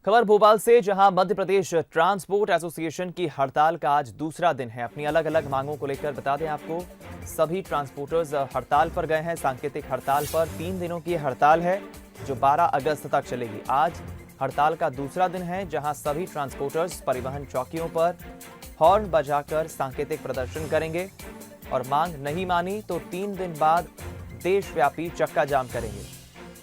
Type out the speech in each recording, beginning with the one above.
खबर भोपाल से, जहां मध्य प्रदेश ट्रांसपोर्ट एसोसिएशन की हड़ताल का आज दूसरा दिन है। अपनी अलग अलग मांगों को लेकर बता दें आपको, सभी ट्रांसपोर्टर्स हड़ताल पर गए हैं। सांकेतिक हड़ताल पर 3 दिनों की हड़ताल है जो 12 अगस्त तक चलेगी। आज हड़ताल का दूसरा दिन है जहां सभी ट्रांसपोर्टर्स परिवहन चौकियों पर हॉर्न बजाकर सांकेतिक प्रदर्शन करेंगे और मांग नहीं मानी तो 3 दिन बाद देशव्यापी चक्का जाम करेंगे।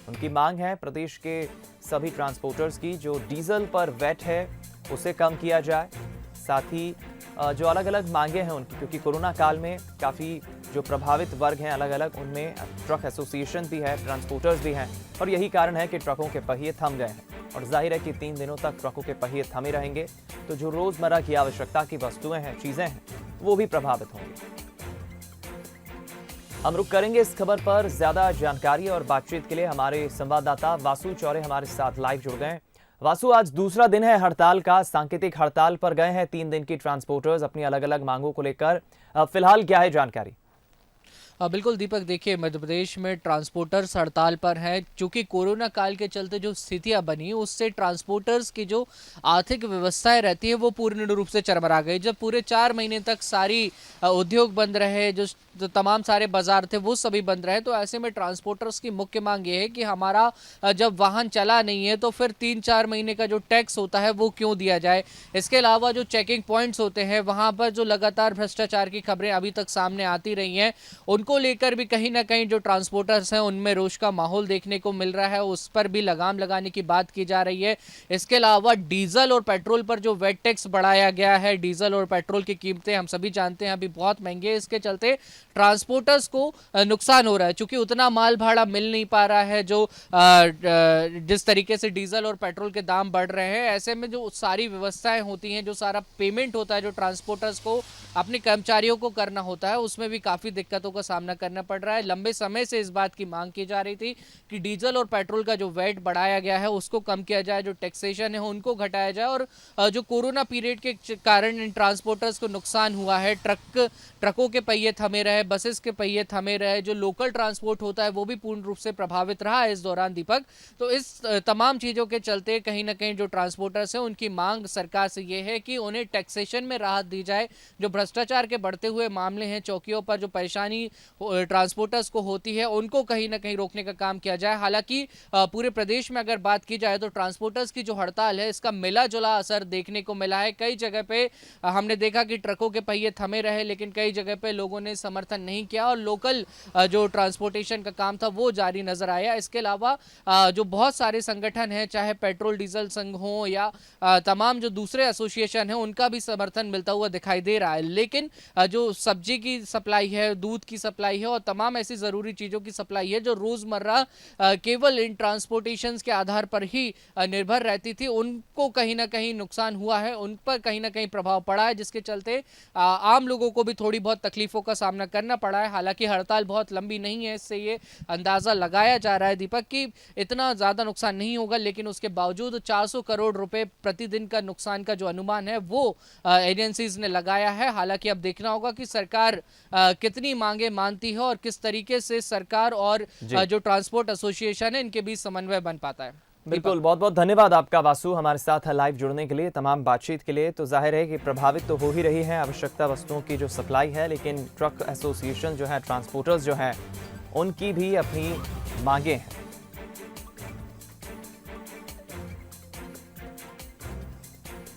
उनकी मांग है प्रदेश के सभी ट्रांसपोर्टर्स की जो डीजल पर वैट है उसे कम किया जाए। साथ ही जो अलग अलग मांगे हैं उनकी, क्योंकि कोरोना काल में काफ़ी जो प्रभावित वर्ग हैं अलग अलग, उनमें ट्रक एसोसिएशन भी है, ट्रांसपोर्टर्स भी हैं और यही कारण है कि ट्रकों के पहिए थम गए हैं। और जाहिर है कि 3 दिनों तक ट्रकों के पहिए थमे रहेंगे तो जो रोज़मर्रा की आवश्यकता की वस्तुएं हैं, चीज़ें हैं, वो भी प्रभावित होंगी। हम रुक करेंगे इस खबर पर। ज्यादा जानकारी और बातचीत के लिए हमारे संवाददाता वासु चौरे हमारे साथ लाइव जुड़ गए। वासु, आज दूसरा दिन है हड़ताल का, सांकेतिक हड़ताल पर गए हैं 3 दिन की ट्रांसपोर्टर्स अपनी अलग अलग मांगों को लेकर। फिलहाल क्या है जानकारी? बिल्कुल दीपक, देखिए मध्य प्रदेश में ट्रांसपोर्टर्स हड़ताल पर हैं। चूंकि कोरोना काल के चलते जो स्थितियां बनी उससे ट्रांसपोर्टर्स की जो आर्थिक व्यवस्थाएं रहती है वो पूर्ण रूप से चरमरा गई। जब पूरे 4 महीने तक सारी उद्योग बंद रहे, जो तमाम सारे बाजार थे वो सभी बंद रहे, तो ऐसे में ट्रांसपोर्टर्स की मुख्य मांग ये है कि हमारा जब वाहन चला नहीं है तो फिर 3-4 महीने का जो टैक्स होता है वो क्यों दिया जाए। इसके अलावा जो चेकिंग पॉइंट्स होते हैं वहाँ पर जो लगातार भ्रष्टाचार की खबरें अभी तक सामने आती रही हैं, उनको लेकर भी कहीं ना कहीं जो ट्रांसपोर्टर्स हैं उनमें रोष का माहौल देखने को मिल रहा है। उस पर भी लगाम लगाने की बात की जा रही है। इसके अलावा डीजल और पेट्रोल पर जो वेट टैक्स बढ़ाया गया है, डीजल और पेट्रोल की कीमतें हम सभी जानते हैं अभी बहुत महंगी है। इसके चलते ट्रांसपोर्टर्स को नुकसान हो रहा है, क्योंकि उतना माल भाड़ा मिल नहीं पा रहा है जो जिस तरीके से डीजल और पेट्रोल के दाम बढ़ रहे हैं। ऐसे में जो सारी व्यवस्थाएं होती हैं, जो सारा पेमेंट होता है जो ट्रांसपोर्टर्स को अपने कर्मचारियों को करना होता है, उसमें भी काफ़ी दिक्कतों का सामना करना पड़ रहा है। लंबे समय से इस बात की मांग की जा रही थी कि डीजल और पेट्रोल का जो वैट बढ़ाया गया है उसको कम किया जाए, जो टैक्सेशन है उनको घटाया जाए। और जो कोरोना पीरियड के कारण इन ट्रांसपोर्टर्स को नुकसान हुआ है, ट्रकों के पहिए थमे रहे, बसेस के पहिए थमे रहे, जो लोकल ट्रांसपोर्ट होता है वो भी पूर्ण रूप से प्रभावित रहा है इस दौरान दीपक। तो इस तमाम चीज़ों के चलते कहीं ना कहीं जो ट्रांसपोर्टर्स हैं उनकी मांग सरकार से ये है कि उन्हें टैक्सेशन में राहत दी जाए। जो भ्रष्टाचार के बढ़ते हुए मामले हैं, चौकियों पर जो परेशानी ट्रांसपोर्टर्स को होती है, उनको कहीं ना कहीं रोकने का काम किया जाए। हालांकि पूरे प्रदेश में अगर बात की जाए तो ट्रांसपोर्टर्स की जो हड़ताल है इसका मिला जुला असर देखने को मिला है। कई जगह पे हमने देखा कि ट्रकों के पहिए थमे रहे, लेकिन कई जगह पे लोगों ने समर्थन नहीं किया और लोकल जो ट्रांसपोर्टेशन का काम था वो जारी नजर आया। इसके अलावा जो बहुत सारे संगठन हैं, चाहे पेट्रोल डीजल संघ हो या तमाम जो दूसरे एसोसिएशन हैं, उनका भी समर्थन मिलता हुआ दिखाई दे रहा है। लेकिन जो सब्जी की सप्लाई है, दूध की सप्लाई है और तमाम ऐसी ज़रूरी चीज़ों की सप्लाई है जो रोज़मर्रा केवल इन ट्रांसपोर्टेशन के आधार पर ही निर्भर रहती थी, उनको कहीं ना कहीं नुकसान हुआ है, उन पर कहीं ना कहीं प्रभाव पड़ा है, जिसके चलते आम लोगों को भी थोड़ी बहुत तकलीफों का सामना करना पड़ा है। हालांकि हड़ताल बहुत लंबी नहीं है, इससे ये अंदाज़ा लगाया जा रहा है दीपक कि इतना ज़्यादा नुकसान नहीं होगा, लेकिन उसके बावजूद 400 करोड़ रुपए प्रतिदिन का नुकसान का जो अनुमान है वो एजेंसीज ने लगाया है। हालांकि अब देखना होगा कि सरकार कितनी मांगे मानती है और किस तरीके से सरकार और जो ट्रांसपोर्ट एसोसिएशन है इनके बीच समन्वय बन पाता है। बिल्कुल, बहुत बहुत धन्यवाद आपका वासु, हमारे साथ लाइव जुड़ने के लिए, तमाम बातचीत के लिए। तो जाहिर है कि प्रभावित तो हो ही रही है आवश्यकता वस्तुओं की जो सप्लाई है, लेकिन ट्रक एसोसिएशन जो है, ट्रांसपोर्टर्स जो हैं, उनकी भी अपनी मांगे हैं।